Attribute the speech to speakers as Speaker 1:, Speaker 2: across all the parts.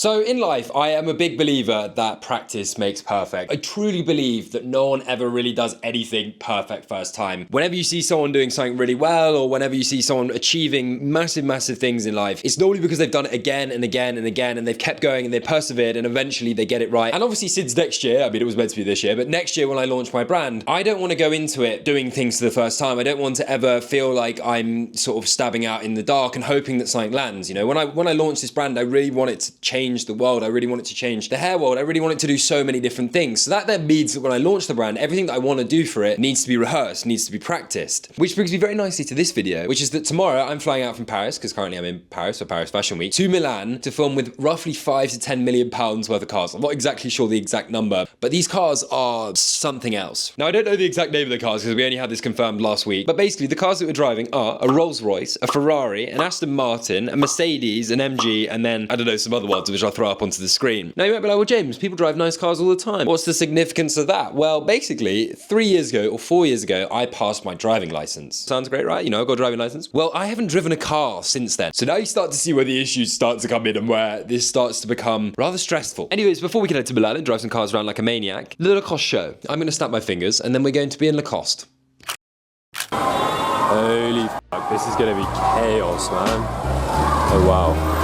Speaker 1: So in life, I am a big believer that practice makes perfect. I truly believe that no one ever really does anything perfect first time. Whenever you see someone doing something really well, or whenever you see someone achieving massive things in life, it's normally because they've done it again and again and again, and they've kept going and they persevered, and eventually they get it right. And obviously since next year, I mean, it was meant to be this year, but next year when I launch my brand, I don't want to go into it doing things for the first time. I don't want to ever feel like I'm sort of stabbing out in the dark and hoping that something lands. You know, when I launched this brand, I really want it to change the world. I really want it to change the hair world. I really want it to do so many different things. So that then means that when I launch the brand, everything that I want to do for it needs to be rehearsed, needs to be practiced. Which brings me very nicely to this video, which is that tomorrow I'm flying out from Paris, because currently I'm in Paris for Paris Fashion Week, to Milan to film with roughly 5 to 10 million pounds worth of cars. I'm not exactly sure the exact number, but these cars are something else. Now, I don't know the exact name of the cars because we only had this confirmed last week, but basically the cars that we're driving are a Rolls Royce, a Ferrari, an Aston Martin, a Mercedes, an MG, and then, I don't know, some other ones which I'll throw up onto the screen. Now you might be like, well, James, people drive nice cars all the time. What's the significance of that? Well, basically, 3 years ago or 4 years ago, I passed my driving license. Sounds great, right? You know, I've got a driving license. Well, I haven't driven a car since then. So now you start to see where the issues start to come in and where this starts to become rather stressful. Anyways, before we can head to Milan and drive some cars around like a maniac, the Lacoste show. I'm going to snap my fingers and then we're going to be in Lacoste. Holy fuck, this is going to be chaos, man. Oh, wow.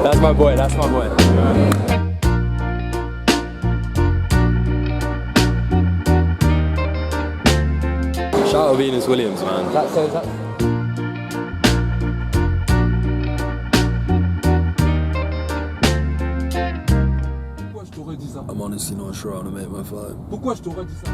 Speaker 1: That's my boy, that's my boy. Shout out Venus Williams, man. I'm honestly not sure how to make my flight. Pourquoi je t'aurais dit ça?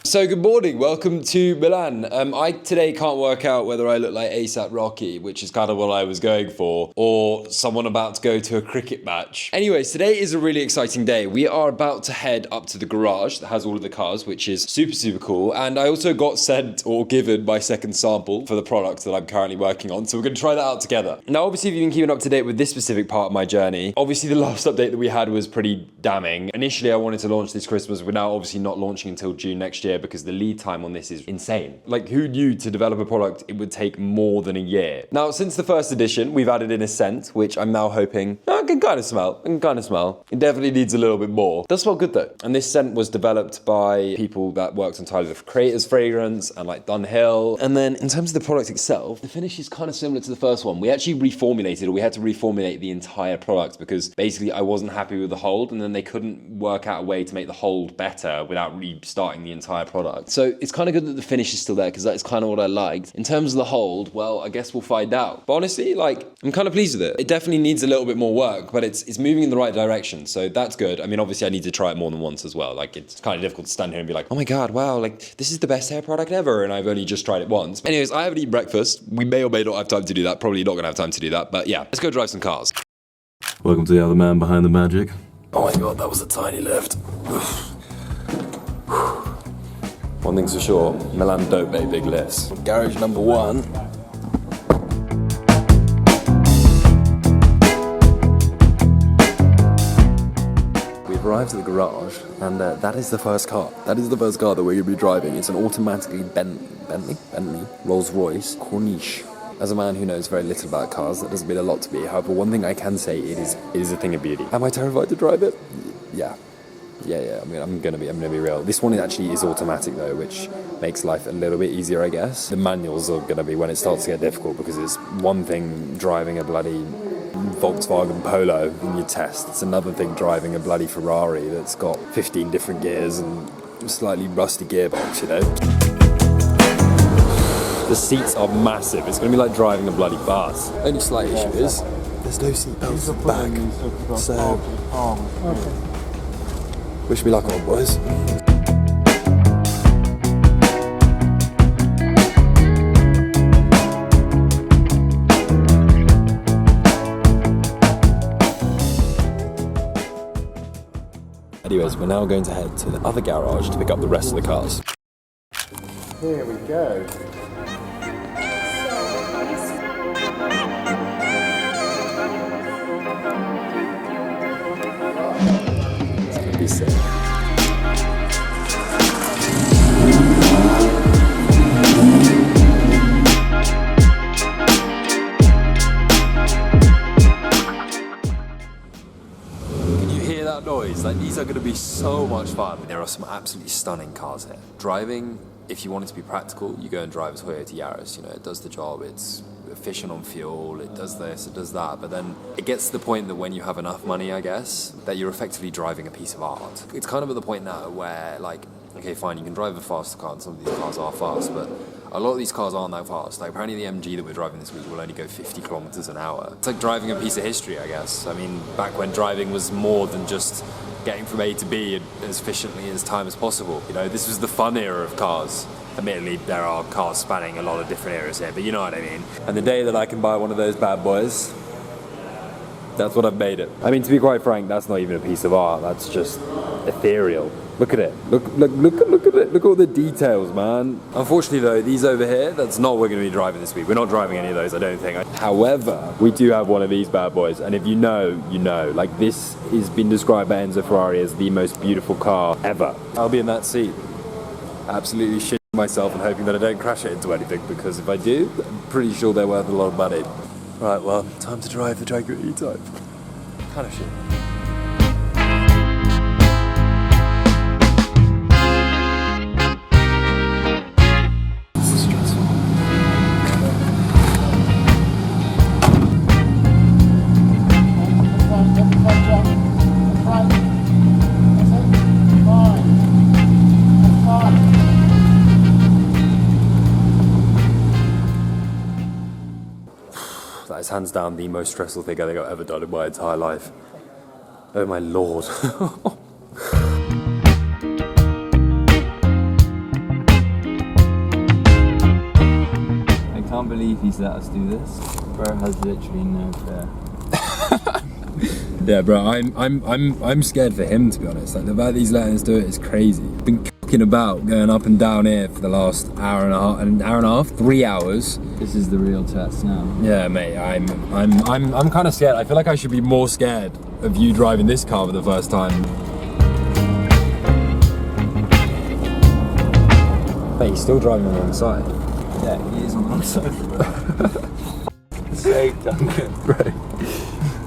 Speaker 1: So good morning, welcome to Milan. I today can't work out whether I look like ASAP Rocky, which is kind of what I was going for, or someone about to go to a cricket match. Anyways, today is a really exciting day. We are about to head up to the garage that has all of the cars, which is super cool. And I also got sent or given my second sample for the product that I'm currently working on. So we're gonna try that out together. Now, obviously, if you've been keeping up to date with this specific part of my journey, obviously the last update that we had was pretty damning. Initially, I wanted to launch this Christmas. We're now obviously not launching until June next year, because the lead time on this is insane. Like, who knew to develop a product it would take more than a year? Now, since the first edition, we've added in a scent, which I'm now hoping I can kind of smell. It definitely needs a little bit more. It does smell good though. And this scent was developed by people that worked on Tyler the Creator's fragrance and like Dunhill. And then in terms of the product itself, the finish is kind of similar to the first one. We actually reformulated, or we had to reformulate the entire product because basically I wasn't happy with the hold, and then they couldn't work out a way to make the hold better without restarting the entire product. So it's kind of good that the finish is still there, because that's kind of what I liked. In terms of the hold, well, I guess we'll find out. But honestly, like, I'm kind of pleased with it. It definitely needs a little bit more work, but it's moving in the right direction. So that's good. I mean, obviously I need to try it more than once as well. Like, it's kind of difficult to stand here and be like, oh my God, wow, like this is the best hair product ever. And I've only just tried it once. Anyways, I haven't eaten breakfast. We may or may not have time to do that. Probably not gonna have time to do that, but yeah, let's go drive some cars.
Speaker 2: Welcome to the other man behind the magic.
Speaker 1: Oh my God, that was a tiny lift. One thing's for sure, Milan don't make big lifts. Garage number 1. We've arrived at the garage, and that is the first car. That is the first car that we're going to be driving. It's an automatically Bentley Rolls Royce Corniche. As a man who knows very little about cars, that doesn't mean a lot to me. However, one thing I can say, it is a thing of beauty. Am I terrified to drive it? Yeah. I mean, I'm gonna be real. This one actually is automatic though, which makes life a little bit easier, I guess. The manuals are gonna be when it starts to get difficult, because it's one thing driving a bloody Volkswagen Polo in your test. It's another thing driving a bloody Ferrari that's got 15 different gears and a slightly rusty gearbox, you know? The seats are massive. It's gonna be like driving a bloody bus. Only slight issue is there's no seat belts at the back. So wish me luck on, boys. Anyways, we're now going to head to the other garage to pick up the rest of the cars.
Speaker 3: Here we go.
Speaker 1: It's gonna be sick. That noise, like these are going to be so much fun. There are some absolutely stunning cars here. Driving, if you want it to be practical, you go and drive a Toyota Yaris. You know, it does the job. It's efficient on fuel. It does this, it does that. But then it gets to the point that when you have enough money, I guess, that you're effectively driving a piece of art. It's kind of at the point now where, like, okay, fine, you can drive a faster car, and some of these cars are fast, but a lot of these cars aren't that fast. Like, apparently the MG that we're driving this week will only go 50 kilometers an hour. It's like driving a piece of history, I guess. I mean, back when driving was more than just getting from A to B as efficiently as time as possible. You know, this was the fun era of cars. Admittedly, there are cars spanning a lot of different eras here, but you know what I mean. And the day that I can buy one of those bad boys, that's what I've made it. I mean, to be quite frank, that's not even a piece of art. That's just ethereal. Look at it. Look at it. Look at all the details, man. Unfortunately, though, these over here, that's not what we're going to be driving this week. We're not driving any of those, I don't think. However, we do have one of these bad boys, and if you know, you know. Like, this has been described by Enzo Ferrari as the most beautiful car ever. I'll be in that seat, absolutely shitting myself and hoping that I don't crash it into anything, because if I do, I'm pretty sure they're worth a lot of money. Right, well, time to drive the Jaguar E-Type. Kind of shit. That is hands down the most stressful thing I think I've ever done in my entire life. Oh my lord.
Speaker 4: I can't believe he's let us do this. Bro has literally no fear.
Speaker 1: Yeah, bro, I'm scared for him, to be honest. Like, the fact that he's letting us do it is crazy. Been kicking about, going up and down here for the last hour and a half, 3 hours.
Speaker 4: This is the real test now.
Speaker 1: Yeah, mate, I'm kind of scared. I feel like I should be more scared of you driving this car for the first time. Mate, he's still driving on the wrong side.
Speaker 4: Yeah, he is on the wrong side. Save Duncan.
Speaker 1: Right.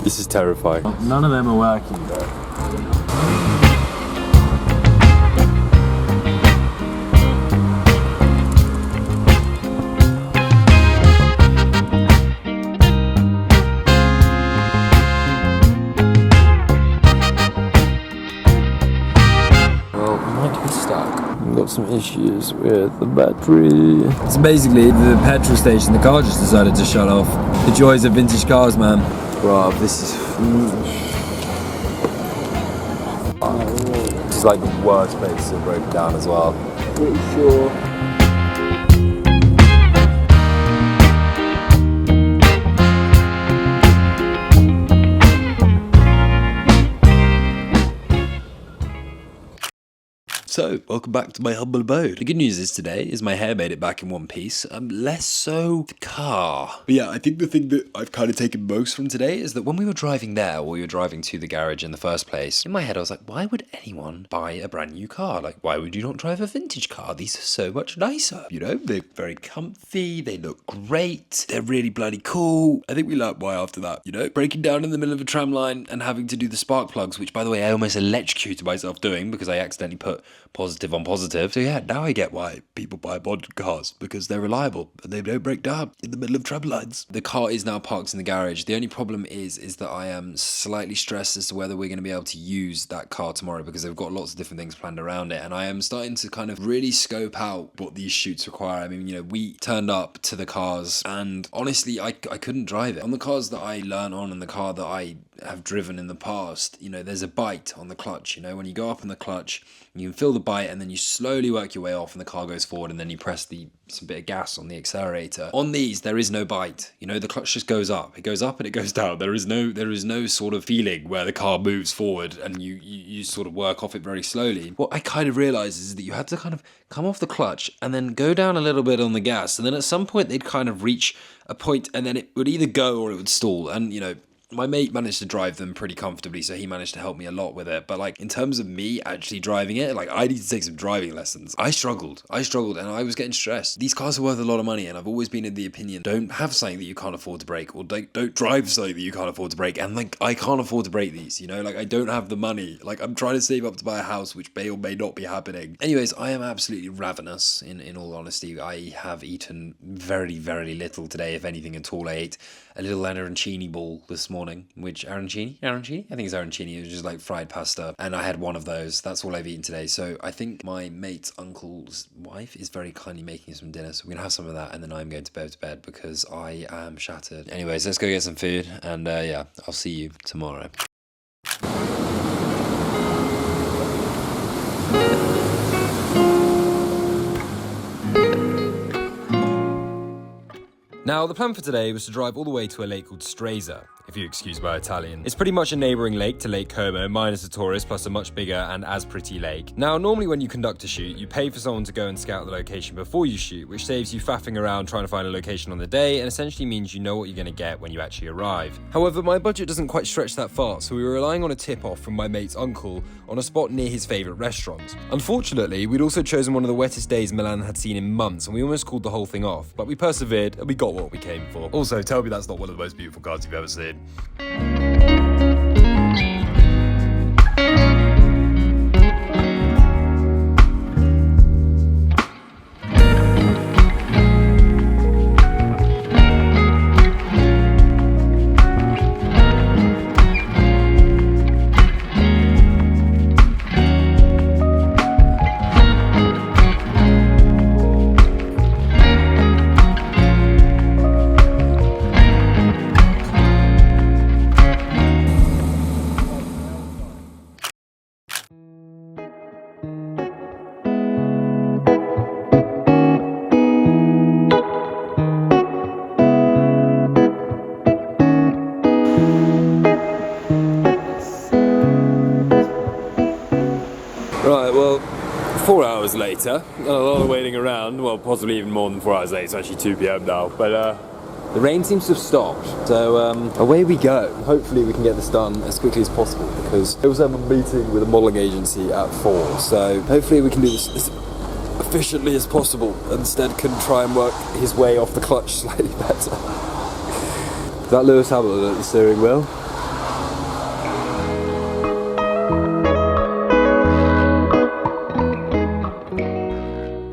Speaker 1: This is terrifying.
Speaker 4: None of them are working, bro.
Speaker 1: Got some issues with the battery. So basically, the petrol station, the car just decided to shut off. The joys of vintage cars, man. Bro, this is like the worst place to break down as well.
Speaker 4: Pretty sure.
Speaker 1: So, welcome back to my humble abode. The good news is today is my hair made it back in one piece. Less so the car. But yeah, I think the thing that I've kind of taken most from today is that when we were driving there, or we were driving to the garage in the first place, in my head I was like, why would anyone buy a brand new car? Like, why would you not drive a vintage car? These are so much nicer. You know, they're very comfy, they look great, they're really bloody cool. I think we learned why after that, you know? Breaking down in the middle of a tram line and having to do the spark plugs, which by the way, I almost electrocuted myself doing because I accidentally put positive on positive. So yeah, now I get why people buy bonded cars, because they're reliable and they don't break down in the middle of tram lines. The car is now parked in the garage. The only problem is that I am slightly stressed as to whether we're going to be able to use that car tomorrow, because they've got lots of different things planned around it, and I am starting to kind of really scope out what these shoots require. I mean, you know, we turned up to the cars and honestly I couldn't drive it. On the cars that I learn on and the car that I have driven in the past, you know, there's a bite on the clutch. You know, when you go up on the clutch, you can feel the bite, and then you slowly work your way off, and the car goes forward, and then you press some bit of gas on the accelerator. On these, there is no bite. You know, the clutch just goes up. It goes up and it goes down. There is no sort of feeling where the car moves forward and you sort of work off it very slowly. What I kind of realized is that you had to kind of come off the clutch and then go down a little bit on the gas, and then at some point they'd kind of reach a point, and then it would either go or it would stall. And you know, my mate managed to drive them pretty comfortably, so he managed to help me a lot with it. But like, in terms of me actually driving it, like, I need to take some driving lessons. I struggled and I was getting stressed. These cars are worth a lot of money, and I've always been in the opinion, don't have something that you can't afford to break, or don't drive something that you can't afford to break. And like, I can't afford to break these, you know, like, I don't have the money. Like, I'm trying to save up to buy a house, which may or may not be happening. Anyways, I am absolutely ravenous, in all honesty. I have eaten very, very little today, if anything at all. I ate a little arancini ball this morning, which arancini? I think it's arancini. It was just like fried pasta, and I had one of those. That's all I've eaten today. So I think my mate's uncle's wife is very kindly making some dinner, so we're gonna have some of that, and then I'm going to go to bed because I am shattered. Anyways, let's go get some food, and yeah, I'll see you tomorrow. Now, the plan for today was to drive all the way to a lake called Stresa, if you excuse my Italian. It's pretty much a neighbouring lake to Lake Como, minus the tourist, plus a much bigger and as pretty lake. Now, normally when you conduct a shoot, you pay for someone to go and scout the location before you shoot, which saves you faffing around trying to find a location on the day, and essentially means you know what you're going to get when you actually arrive. However, my budget doesn't quite stretch that far, so we were relying on a tip-off from my mate's uncle on a spot near his favourite restaurant. Unfortunately, we'd also chosen one of the wettest days Milan had seen in months, and we almost called the whole thing off, but we persevered and we got what we came for. Also, tell me that's not one of the most beautiful cars you've ever seen. Right, well, 4 hours later, a lot of waiting around, well, possibly even more than 4 hours later. It's actually 2 p.m. now, but the rain seems to have stopped, so away we go. Hopefully we can get this done as quickly as possible, because I also have a meeting with a modelling agency at 4, so hopefully we can do this as efficiently as possible, and instead can try and work his way off the clutch slightly better. Is that Lewis Hamilton at the steering wheel?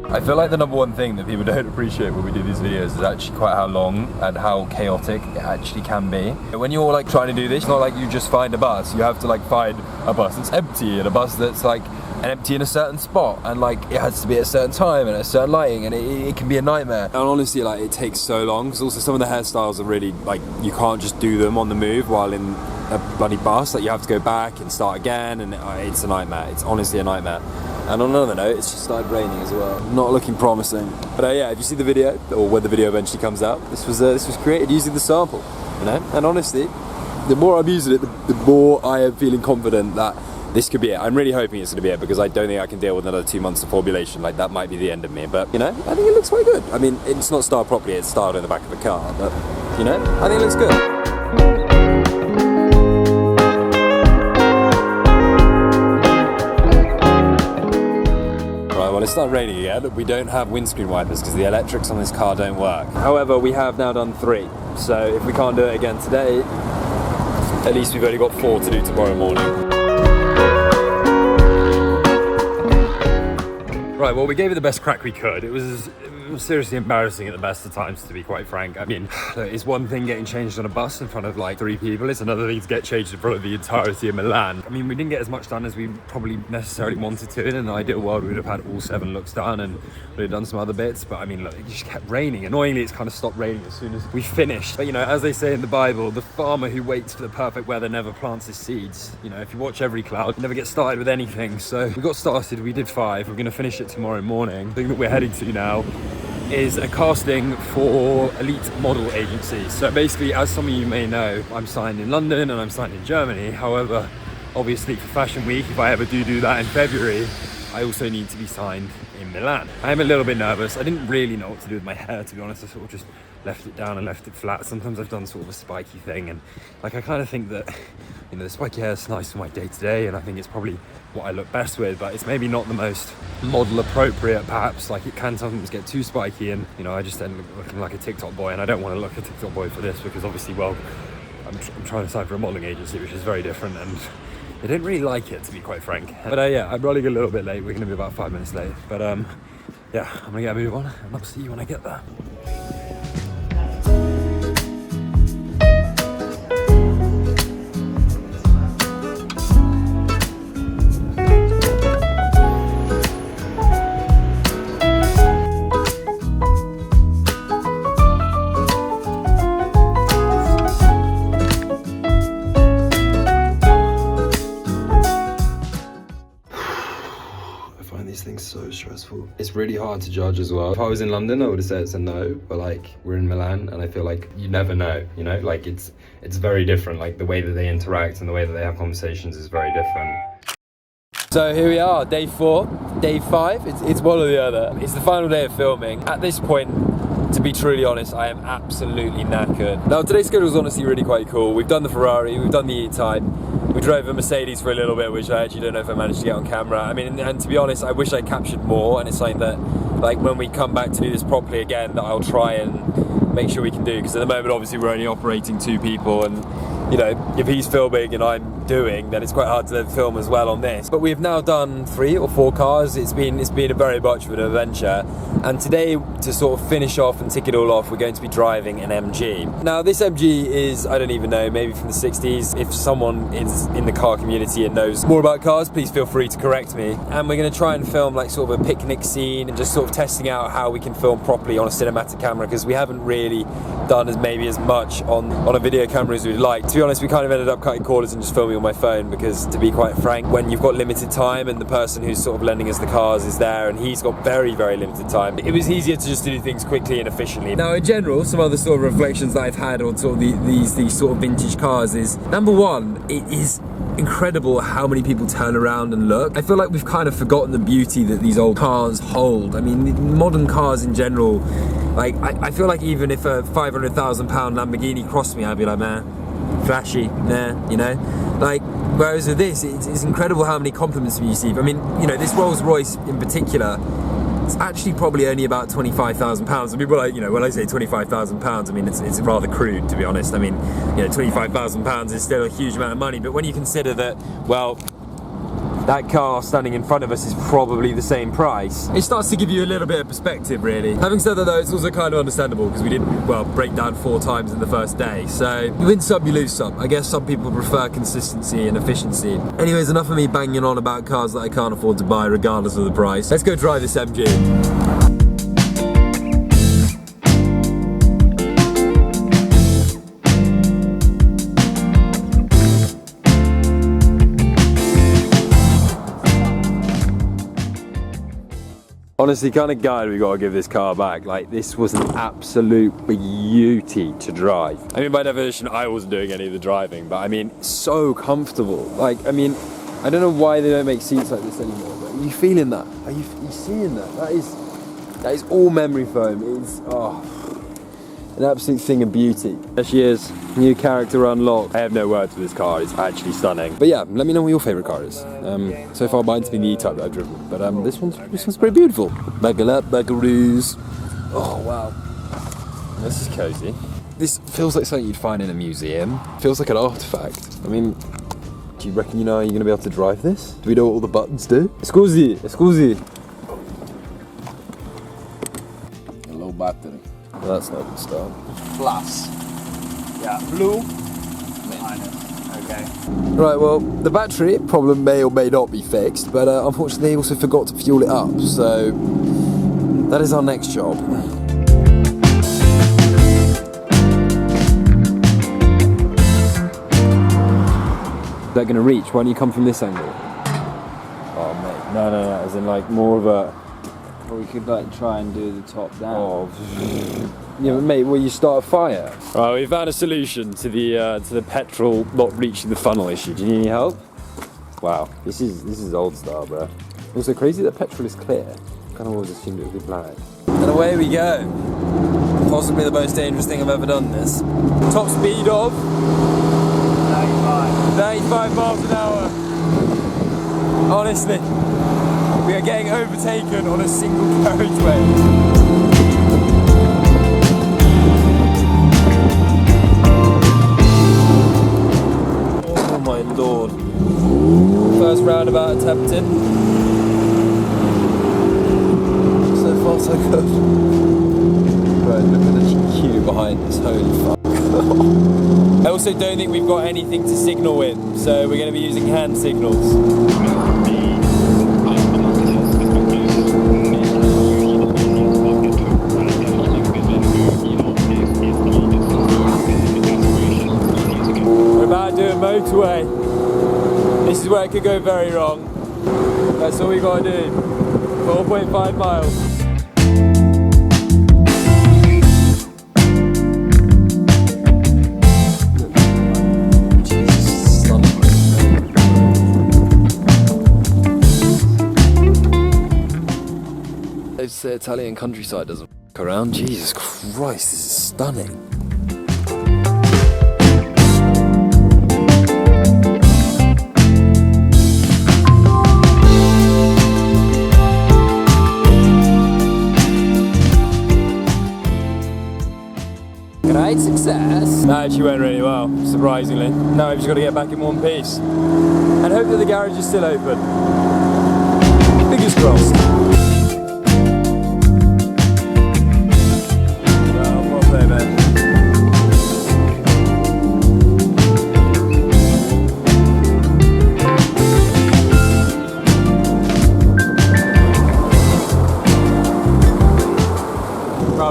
Speaker 1: I feel like the number one thing that people don't appreciate when we do these videos is actually quite how long and how chaotic it actually can be. When you're like trying to do this, it's not like you just find a bus. You have to like find a bus that's empty, and a bus that's like empty in a certain spot, and like it has to be at a certain time and a certain lighting, and it can be a nightmare. And honestly, like, it takes so long, because also some of the hairstyles are really like, you can't just do them on the move while in a bloody bus. Like, you have to go back and start again, and it's a nightmare. It's honestly a nightmare. And on another note, it's just started raining as well. Not looking promising. But yeah, if you see the video, or when the video eventually comes out, this was created using the sample, you know? And honestly, the more I'm using it, the more I am feeling confident that this could be it. I'm really hoping it's going to be it, because I don't think I can deal with another 2 months of formulation. Like, that might be the end of me. But, you know, I think it looks quite good. I mean, it's not styled properly, it's styled in the back of a car. But, you know, I think it looks good. Well, it's not raining again. We don't have windscreen wipers because the electrics on this car don't work. However, we have now done 3. So if we can't do it again today, at least we've only got 4 to do tomorrow morning. Right, well, we gave it the best crack we could. It was
Speaker 3: seriously embarrassing at the best of times, to be quite frank. I mean, it's one thing getting changed on a bus in front of like 3 people. It's another thing to get changed in front of the entirety of Milan. I mean, we didn't get as much done as we probably necessarily wanted to. In an ideal world, we'd have had all 7 looks done and we'd have done some other bits. But I mean, look, it just kept raining. Annoyingly, it's kind of stopped raining as soon as we finished. But you know, as they say in the Bible, the farmer who waits for the perfect weather never plants his seeds. You know, if you watch every cloud, you never get started with anything. So we got started, we did 5. We're going to finish it tomorrow morning. The thing that we're heading to now is a casting for elite model agencies. So basically, as some of you may know, I'm signed in London and I'm signed in Germany. However, obviously for Fashion Week, if I ever do that in February, I also need to be signed in Milan. I'm a little bit nervous. I didn't really know what to do with my hair, to be honest. I sort of just left it down and left it flat. Sometimes I've done sort of a spiky thing, and like I kind of think that, you know, the spiky hair is nice for my day-to-day, and I think it's probably what I look best with, but it's maybe not the most model appropriate perhaps. Like it can sometimes get too spiky, and you know, I just end up looking like a TikTok boy, and I don't want to look a TikTok boy for this because obviously, well, I'm trying to sign for a modeling agency, which is very different, and I didn't really like it, to be quite frank. But yeah, I'm running a little bit late. We're going to be about 5 minutes late, but yeah, I'm going to get a move on and I'll see you when I get there.
Speaker 1: So stressful. It's really hard to judge as well. If I was in London, I would have said it's a no, but like we're in Milan and I feel like you never know, you know, like it's very different. Like the way that they interact and the way that they have conversations is very different.
Speaker 5: So here we are, day 4, day 5, it's one or the other. It's the final day of filming. At this point, to be truly honest, I am absolutely knackered. Now today's schedule is honestly really quite cool. We've done the Ferrari, we've done the E-Type, we drove a Mercedes for a little bit, which I actually don't know if I managed to get on camera. I mean, and to be honest, I wish I captured more, and it's something that, like, when we come back to do this properly again, that I'll try and make sure we can do, because at the moment, obviously, we're only operating 2 people, and, you know, if he's filming and I'm doing, then it's quite hard to then film as well on this. But we've now done 3 or 4 cars. It's been a very much of an adventure, and today, to sort of finish off and tick it all off, we're going to be driving an MG. Now, this MG is, I don't even know, maybe from the 60s. If someone is in the car community and knows more about cars, please feel free to correct me. And we're going to try and film like sort of a picnic scene and just sort of testing out how we can film properly on a cinematic camera, because we haven't really done as much on a video camera as we'd like. To be honest, we kind of ended up cutting corners and just filming on my phone, because to be quite frank, when you've got limited time and the person who's sort of lending us the cars is there and he's got very, very limited time, it was easier to just do things quickly and efficiently. Now in general, some other sort of reflections that I've had on sort of these sort of vintage cars is, number one, it is incredible how many people turn around and look. I feel like we've kind of forgotten the beauty that these old cars hold. I mean, modern cars in general, like I feel like even if a £500,000 Lamborghini crossed me, I'd be like, man, flashy, nah, you know? Like, whereas with this, it's incredible how many compliments we receive. I mean, you know, this Rolls Royce in particular, it's actually probably only about £25,000. And people are like, you know, when I say £25,000, I mean, it's rather crude, to be honest. I mean, you know, £25,000 is still a huge amount of money, but when you consider that, well, that car standing in front of us is probably the same price, it starts to give you a little bit of perspective, really. Having said that though, it's also kind of understandable, because we didn't, well, break down 4 times in the first day. So you win some, you lose some. I guess some people prefer consistency and efficiency. Anyways, enough of me banging on about cars that I can't afford to buy regardless of the price. Let's go drive this MG. Honestly, kind of gutted we got to give this car back. Like, this was an absolute beauty to drive. I mean, by definition, I wasn't doing any of the driving, but I mean, so comfortable. Like, I mean, I don't know why they don't make seats like this anymore, but are you feeling that? Are you seeing that? That is all memory foam. It is, an absolute thing of beauty. There she is, new character unlocked. I have no words for this car, it's actually stunning. But yeah, let me know what your favourite car is. So far mine's been the E-Type that I've driven, but this one's pretty beautiful. Buckle up, buckaroos. Oh wow, this is cozy. This feels like something you'd find in a museum. Feels like an artefact. I mean, do you reckon you know you're going to be able to drive this? Do we know what all the buttons do? Scusi. Well, that's not a good start.
Speaker 4: Plus. Yeah.
Speaker 3: Blue.
Speaker 4: Minus. Okay.
Speaker 5: Right, well, the battery problem may or may not be fixed, but unfortunately they also forgot to fuel it up, so that is our next job. Is that going to reach? Why don't you come from this angle? Oh, mate.
Speaker 4: No, as in like more of a... Or we could like try and do the top down.
Speaker 5: Oh. Yeah, but mate, will you start a fire? Right, we found a solution to the petrol not reaching the funnel issue. Do you need any help? Wow, this is old style, bro. Also crazy that petrol is clear. Kind of always assumed it would be black. And away we go. Possibly the most dangerous thing I've ever done. This top speed of 95 miles an hour. Honestly, we are getting overtaken on a single carriageway. Oh my lord. First roundabout attempted. So far so good. Right, look at the queue behind us, holy fuck. I also don't think we've got anything to signal with, so we're going to be using hand signals. We're about to do a motorway. This is where it could go very wrong. That's all we got to do. 4.5 miles. It's the Italian countryside doesn't f*** around. Jesus Christ, this is stunning. Great success. That actually went really well, surprisingly. Now we've just got to get back in one piece. And hope that the garage is still open. Fingers crossed.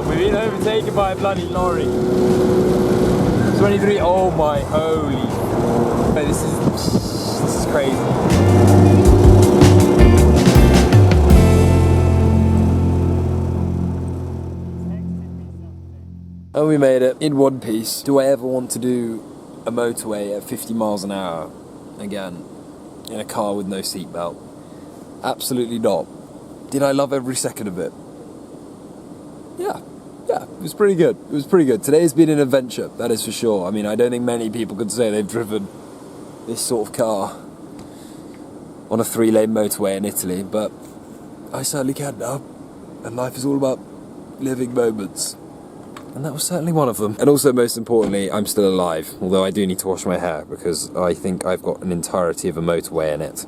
Speaker 5: We've been overtaken by a bloody lorry. 23, oh my holy. This is crazy. And we made it in one piece. Do I ever want to do a motorway at 50 miles an hour again in a car with no seatbelt? Absolutely not. Did I love every second of it? Yeah, it was pretty good. It was pretty good. Today's been an adventure, that is for sure. I mean, I don't think many people could say they've driven this sort of car on a 3-lane motorway in Italy, but I certainly can now. And life is all about living moments. And that was certainly one of them. And also, most importantly, I'm still alive, although I do need to wash my hair because I think I've got an entirety of a motorway in it.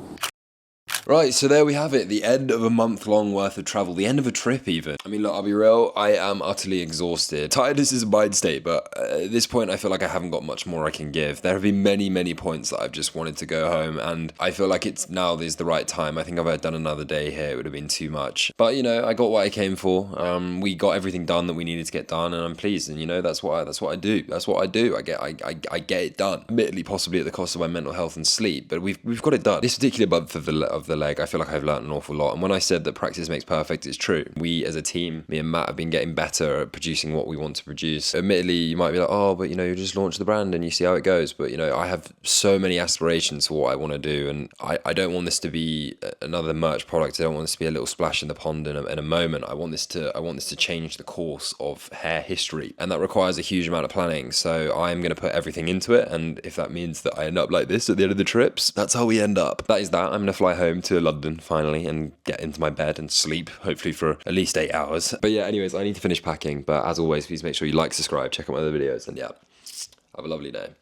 Speaker 1: Right, so there we have it, the end of a month-long worth of travel, the end of a trip even. I mean, look, I'll be real, I am utterly exhausted. Tiredness is a mind state, but at this point I feel like I haven't got much more I can give. There have been many, many points that I've just wanted to go home, and I feel like it's now is the right time. I think if I had done another day here, it would have been too much. But, you know, I got what I came for. We got everything done that we needed to get done, and I'm pleased, and, you know, that's what I do. That's what I do. I get it done. Admittedly, possibly at the cost of my mental health and sleep, but we've got it done. This particular month of the leg, I feel like I've learned an awful lot. And when I said that practice makes perfect, it's true. We as a team, me and Matt, have been getting better at producing what we want to produce. Admittedly, you might be like, oh, but you know, you just launched the brand and you see how it goes. But you know, I have so many aspirations for what I want to do, and I don't want this to be another merch product. I don't want this to be a little splash in the pond in a moment. I want this to change the course of hair history, and that requires a huge amount of planning. So I'm going to put everything into it, and if that means that I end up like this at the end of the trips, that's how we end up. That is that. I'm going to fly home to London finally and get into my bed and sleep, hopefully for at least 8 hours. But yeah, anyways, I need to finish packing. But as always, please make sure you like, subscribe, check out my other videos, and yeah, have a lovely day.